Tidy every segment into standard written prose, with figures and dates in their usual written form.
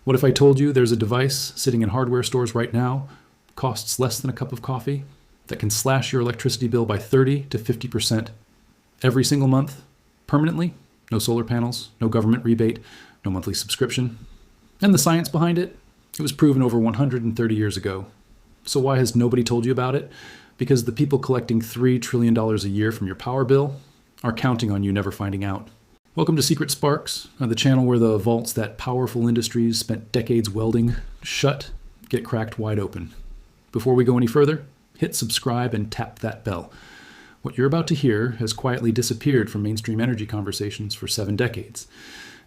What if I told you there's a device sitting in hardware stores right now, costs less than a cup of coffee, that can slash your electricity bill by 30 to 50% every single month, permanently? No solar panels, no government rebate, no monthly subscription. And the science behind it? It was proven over 130 years ago. So why has nobody told you about it? Because the people collecting $3 trillion a year from your power bill are counting on you never finding out. Welcome to Secret Sparks, the channel where the vaults that powerful industries spent decades welding shut get cracked wide open. Before we go any further, hit subscribe and tap that bell. What you're about to hear has quietly disappeared from mainstream energy conversations for 7 decades.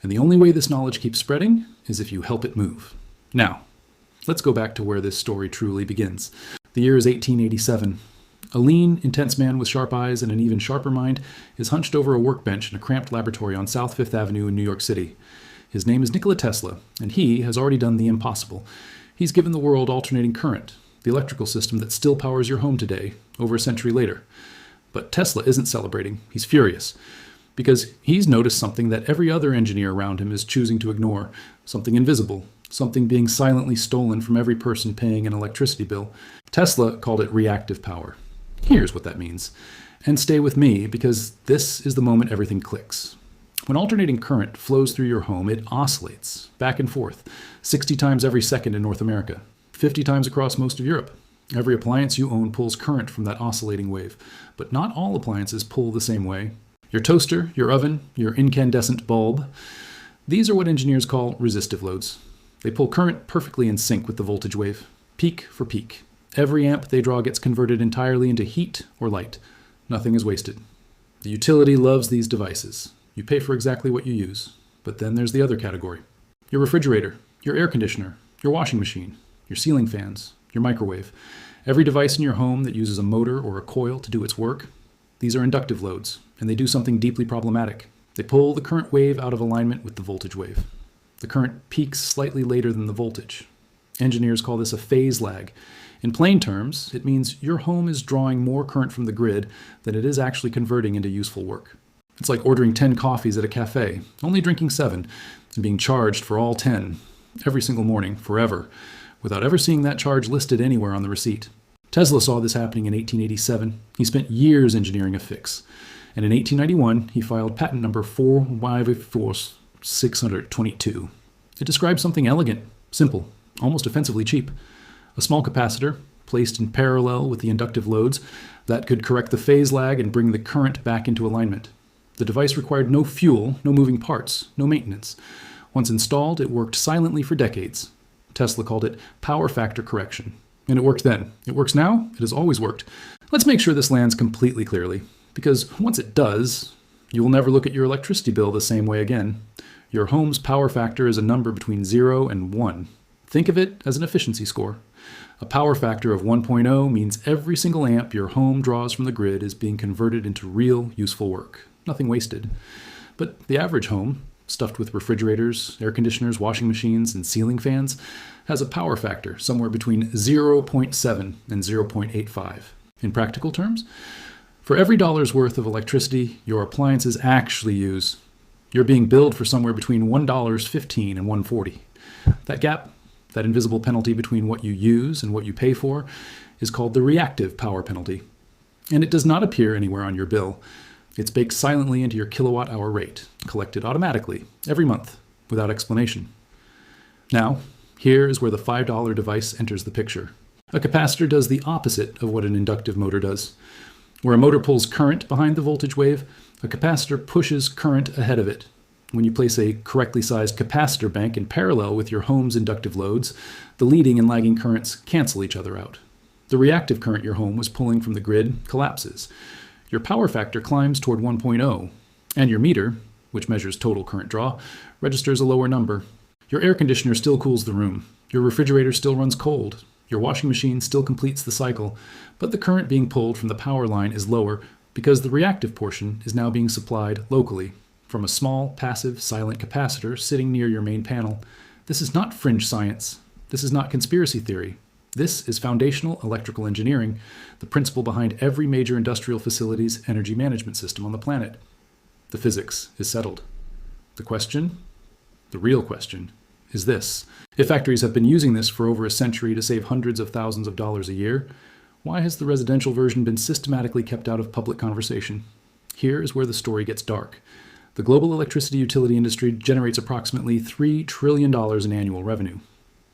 And the only way this knowledge keeps spreading is if you help it move. Now, let's go back to where this story truly begins. The year is 1887. A lean, intense man with sharp eyes and an even sharper mind is hunched over a workbench in a cramped laboratory on South Fifth Avenue in New York City. His name is Nikola Tesla, and he has already done the impossible. He's given the world alternating current, the electrical system that still powers your home today, over a century later. But Tesla isn't celebrating. He's furious, because he's noticed something that every other engineer around him is choosing to ignore, something invisible, something being silently stolen from every person paying an electricity bill. Tesla called it reactive power. Here's what that means. And stay with me, because this is the moment everything clicks. When alternating current flows through your home, it oscillates back and forth 60 times every second in North America, 50 times across most of Europe. Every appliance you own pulls current from that oscillating wave, but not all appliances pull the same way. Your toaster, your oven, your incandescent bulb, these are what engineers call resistive loads. They pull current perfectly in sync with the voltage wave, peak for peak. Every amp they draw gets converted entirely into heat or light. Nothing is wasted. The utility loves these devices. You pay for exactly what you use. But then there's the other category. Your refrigerator, your air conditioner, your washing machine, your ceiling fans, your microwave. Every device in your home that uses a motor or a coil to do its work, these are inductive loads, and they do something deeply problematic. They pull the current wave out of alignment with the voltage wave. The current peaks slightly later than the voltage. Engineers call this a phase lag. In plain terms, it means your home is drawing more current from the grid than it is actually converting into useful work. It's like ordering 10 coffees at a cafe, only drinking 7, and being charged for all 10 every single morning, forever, without ever seeing that charge listed anywhere on the receipt. Tesla saw this happening in 1887. He spent years engineering a fix. And in 1891, he filed patent number 454-622. It describes something elegant, simple, almost offensively cheap. A small capacitor, placed in parallel with the inductive loads, that could correct the phase lag and bring the current back into alignment. The device required no fuel, no moving parts, no maintenance. Once installed, it worked silently for decades. Tesla called it power factor correction. And it worked then. It works now. It has always worked. Let's make sure this lands completely clearly, because once it does, you will never look at your electricity bill the same way again. Your home's power factor is a number between 0 and 1. Think of it as an efficiency score. A power factor of 1.0 means every single amp your home draws from the grid is being converted into real, useful work. Nothing wasted. But the average home, stuffed with refrigerators, air conditioners, washing machines, and ceiling fans, has a power factor somewhere between 0.7 and 0.85. In practical terms, for every dollar's worth of electricity your appliances actually use, you're being billed for somewhere between $1.15 and $1.40. That gap, that invisible penalty between what you use and what you pay for, is called the reactive power penalty. And it does not appear anywhere on your bill. It's baked silently into your kilowatt-hour rate, collected automatically, every month, without explanation. Now, here is where the $5 device enters the picture. A capacitor does the opposite of what an inductive motor does. Where a motor pulls current behind the voltage wave, a capacitor pushes current ahead of it. When you place a correctly sized capacitor bank in parallel with your home's inductive loads, the leading and lagging currents cancel each other out. The reactive current your home was pulling from the grid collapses. Your power factor climbs toward 1.0, and your meter, which measures total current draw, registers a lower number. Your air conditioner still cools the room. Your refrigerator still runs cold. Your washing machine still completes the cycle, but the current being pulled from the power line is lower because the reactive portion is now being supplied locally from a small, passive, silent capacitor sitting near your main panel. This is not fringe science. This is not conspiracy theory. This is foundational electrical engineering, the principle behind every major industrial facility's energy management system on the planet. The physics is settled. The question, the real question, is this. If factories have been using this for over a century to save hundreds of thousands of dollars a year, why has the residential version been systematically kept out of public conversation? Here is where the story gets dark. The global electricity utility industry generates approximately $3 trillion in annual revenue.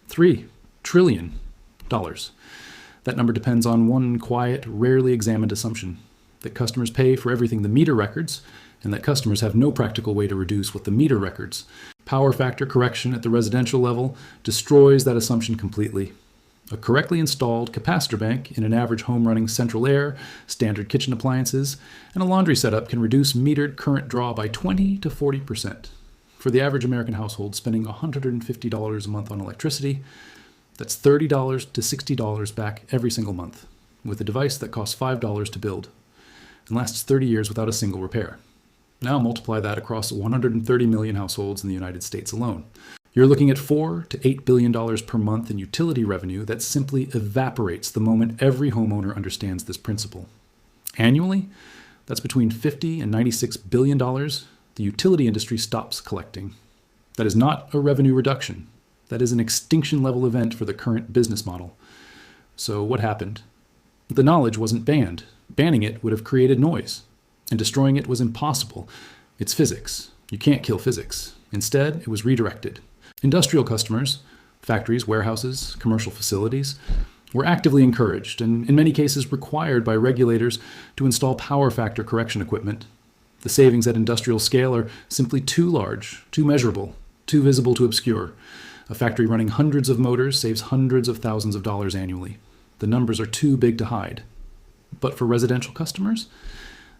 $3 trillion. That number depends on one quiet, rarely examined assumption, that customers pay for everything the meter records, and that customers have no practical way to reduce what the meter records. Power factor correction at the residential level destroys that assumption completely. A correctly installed capacitor bank in an average home running central air, standard kitchen appliances, and a laundry setup can reduce metered current draw by 20 to 40%. For the average American household spending $150 a month on electricity, that's $30 to $60 back every single month, with a device that costs $5 to build and lasts 30 years without a single repair. Now multiply that across 130 million households in the United States alone. You're looking at $4 to $8 billion per month in utility revenue that simply evaporates the moment every homeowner understands this principle. Annually, that's between $50 and $96 billion the utility industry stops collecting. That is not a revenue reduction. That is an extinction-level event for the current business model. So what happened? The knowledge wasn't banned. Banning it would have created noise, and destroying it was impossible. It's physics. You can't kill physics. Instead, it was redirected. Industrial customers, factories, warehouses, commercial facilities, were actively encouraged, and in many cases required by regulators to install power factor correction equipment. The savings at industrial scale are simply too large, too measurable, too visible to obscure. A factory running hundreds of motors saves hundreds of thousands of dollars annually. The numbers are too big to hide. But for residential customers,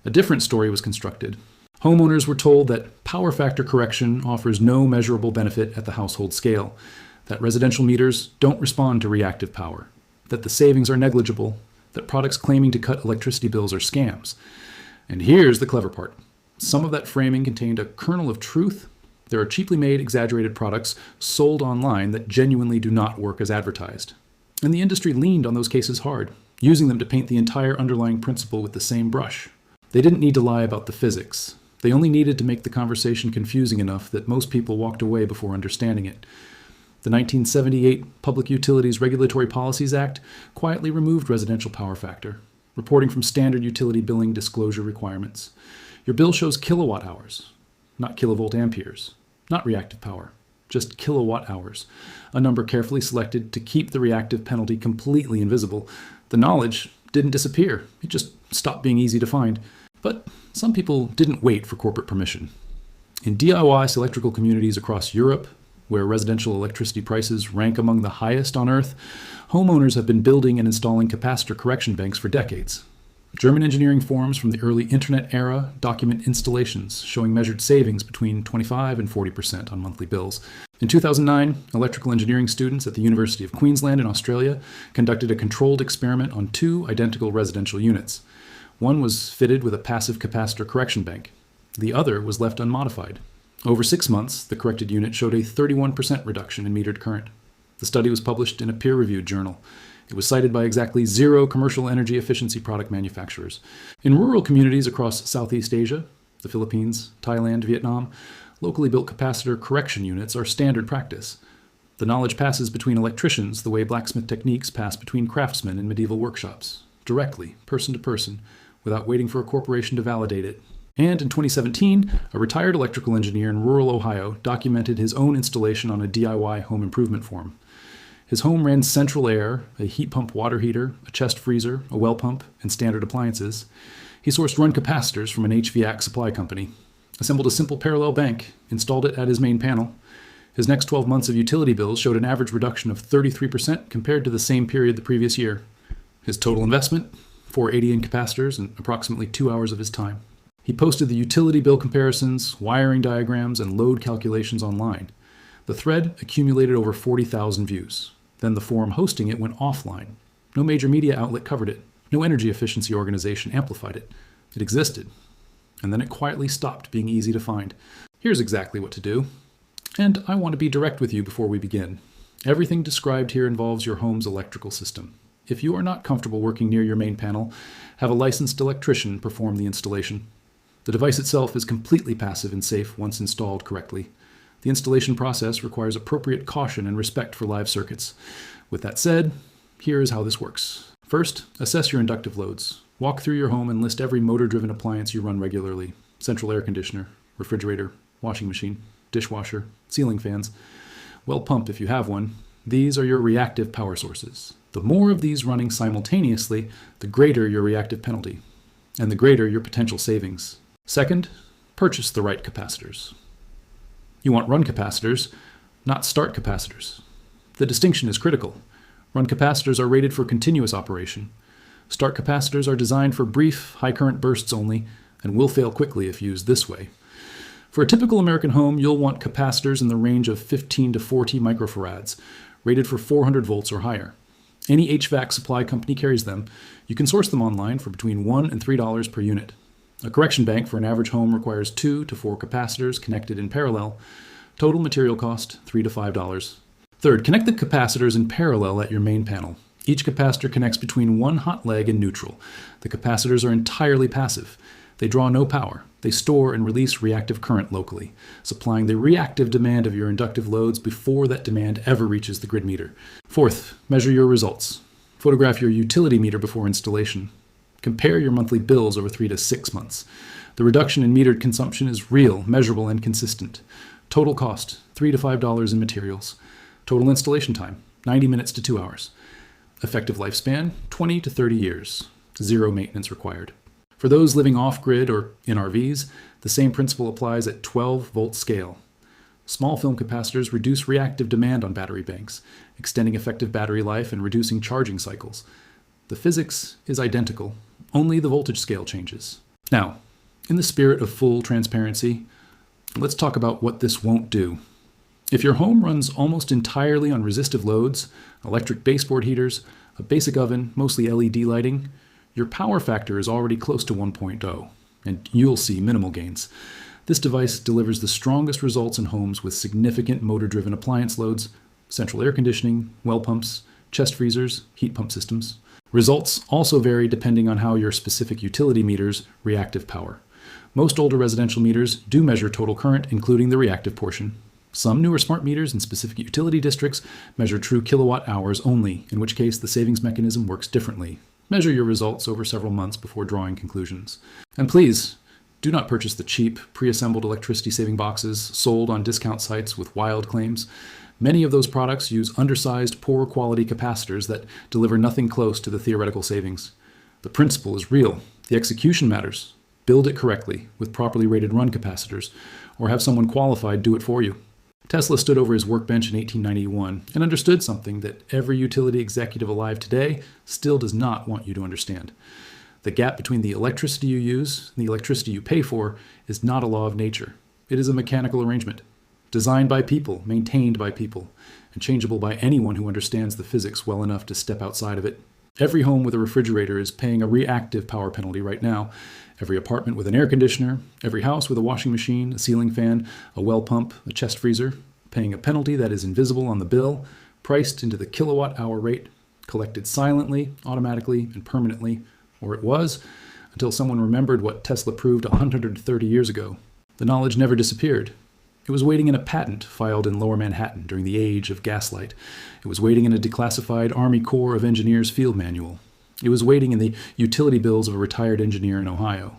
a different story was constructed. Homeowners were told that power factor correction offers no measurable benefit at the household scale, that residential meters don't respond to reactive power, that the savings are negligible, that products claiming to cut electricity bills are scams. And here's the clever part. Some of that framing contained a kernel of truth. There are cheaply made, exaggerated products sold online that genuinely do not work as advertised. And the industry leaned on those cases hard, using them to paint the entire underlying principle with the same brush. They didn't need to lie about the physics. They only needed to make the conversation confusing enough that most people walked away before understanding it. The 1978 Public Utilities Regulatory Policies Act quietly removed residential power factor, reporting from standard utility billing disclosure requirements. Your bill shows kilowatt hours, not kilovolt amperes, not reactive power, just kilowatt hours, a number carefully selected to keep the reactive penalty completely invisible. The knowledge didn't disappear, it just stopped being easy to find. But some people didn't wait for corporate permission. In DIY electrical communities across Europe, where residential electricity prices rank among the highest on Earth, homeowners have been building and installing capacitor correction banks for decades. German engineering forums from the early internet era document installations showing measured savings between 25 and 40% on monthly bills. In 2009, electrical engineering students at the University of Queensland in Australia conducted a controlled experiment on 2 identical residential units. One was fitted with a passive capacitor correction bank. The other was left unmodified. Over 6 months, the corrected unit showed a 31% reduction in metered current. The study was published in a peer-reviewed journal. It was cited by exactly 0 commercial energy efficiency product manufacturers. In rural communities across Southeast Asia, the Philippines, Thailand, Vietnam, locally built capacitor correction units are standard practice. The knowledge passes between electricians the way blacksmith techniques pass between craftsmen in medieval workshops, directly, person to person, without waiting for a corporation to validate it. And in 2017, a retired electrical engineer in rural Ohio documented his own installation on a DIY home improvement forum. His home ran central air, a heat pump water heater, a chest freezer, a well pump, and standard appliances. He sourced run capacitors from an HVAC supply company, assembled a simple parallel bank, installed it at his main panel. His next 12 months of utility bills showed an average reduction of 33% compared to the same period the previous year. His total investment? 480 in capacitors and approximately 2 hours of his time. He posted the utility bill comparisons, wiring diagrams, and load calculations online. The thread accumulated over 40,000 views. Then the forum hosting it went offline. No major media outlet covered it. No energy efficiency organization amplified it. It existed. And then it quietly stopped being easy to find. Here's exactly what to do. And I want to be direct with you before we begin. Everything described here involves your home's electrical system. If you are not comfortable working near your main panel, have a licensed electrician perform the installation. The device itself is completely passive and safe once installed correctly. The installation process requires appropriate caution and respect for live circuits. With that said, here is how this works. First, assess your inductive loads. Walk through your home and list every motor-driven appliance you run regularly: central air conditioner, refrigerator, washing machine, dishwasher, ceiling fans, well pump if you have one. These are your reactive power sources. The more of these running simultaneously, the greater your reactive penalty, and the greater your potential savings. Second, purchase the right capacitors. You want run capacitors, not start capacitors. The distinction is critical. Run capacitors are rated for continuous operation. Start capacitors are designed for brief, high current bursts only, and will fail quickly if used this way. For a typical American home, you'll want capacitors in the range of 15 to 40 microfarads, rated for 400 volts or higher. Any HVAC supply company carries them. You can source them online for between $1 and $3 per unit. A correction bank for an average home requires 2 to 4 capacitors connected in parallel. Total material cost, $3 to $5. Third, connect the capacitors in parallel at your main panel. Each capacitor connects between one hot leg and neutral. The capacitors are entirely passive. They draw no power. They store and release reactive current locally, supplying the reactive demand of your inductive loads before that demand ever reaches the grid meter. Fourth, measure your results. Photograph your utility meter before installation. Compare your monthly bills over 3 to 6 months. The reduction in metered consumption is real, measurable, and consistent. Total cost, $3 to $5 in materials. Total installation time, 90 minutes to 2 hours. Effective lifespan, 20 to 30 years. Zero maintenance required. For those living off-grid or in RVs, the same principle applies at 12-volt scale. Small film capacitors reduce reactive demand on battery banks, extending effective battery life and reducing charging cycles. The physics is identical, only the voltage scale changes. Now, in the spirit of full transparency, let's talk about what this won't do. If your home runs almost entirely on resistive loads, electric baseboard heaters, a basic oven, mostly LED lighting, your power factor is already close to 1.0, and you'll see minimal gains. This device delivers the strongest results in homes with significant motor-driven appliance loads, central air conditioning, well pumps, chest freezers, heat pump systems. Results also vary depending on how your specific utility meters reactive power. Most older residential meters do measure total current, including the reactive portion. Some newer smart meters in specific utility districts measure true kilowatt hours only, in which case the savings mechanism works differently. Measure your results over several months before drawing conclusions. And please, do not purchase the cheap, pre-assembled electricity saving boxes sold on discount sites with wild claims. Many of those products use undersized, poor quality capacitors that deliver nothing close to the theoretical savings. The principle is real. The execution matters. Build it correctly with properly rated run capacitors, or have someone qualified do it for you. Tesla stood over his workbench in 1891 and understood something that every utility executive alive today still does not want you to understand. The gap between the electricity you use and the electricity you pay for is not a law of nature. It is a mechanical arrangement, designed by people, maintained by people, and changeable by anyone who understands the physics well enough to step outside of it. Every home with a refrigerator is paying a reactive power penalty right now. Every apartment with an air conditioner, every house with a washing machine, a ceiling fan, a well pump, a chest freezer, paying a penalty that is invisible on the bill, priced into the kilowatt hour rate, collected silently, automatically, and permanently, or it was, until someone remembered what Tesla proved 130 years ago. The knowledge never disappeared. It was waiting in a patent filed in Lower Manhattan during the age of gaslight. It was waiting in a declassified Army Corps of Engineers field manual. It was waiting in the utility bills of a retired engineer in Ohio.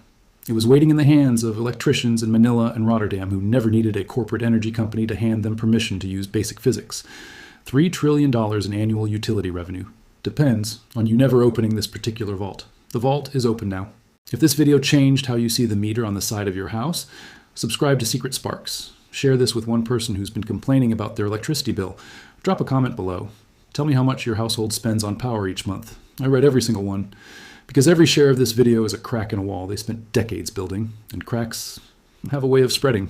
It was waiting in the hands of electricians in Manila and Rotterdam who never needed a corporate energy company to hand them permission to use basic physics. $3 trillion in annual utility revenue. Depends on you never opening this particular vault. The vault is open now. If this video changed how you see the meter on the side of your house, subscribe to Secret Sparks. Share this with one person who's been complaining about their electricity bill. Drop a comment below. Tell me how much your household spends on power each month. I read every single one. Because every share of this video is a crack in a wall they spent decades building, and cracks have a way of spreading.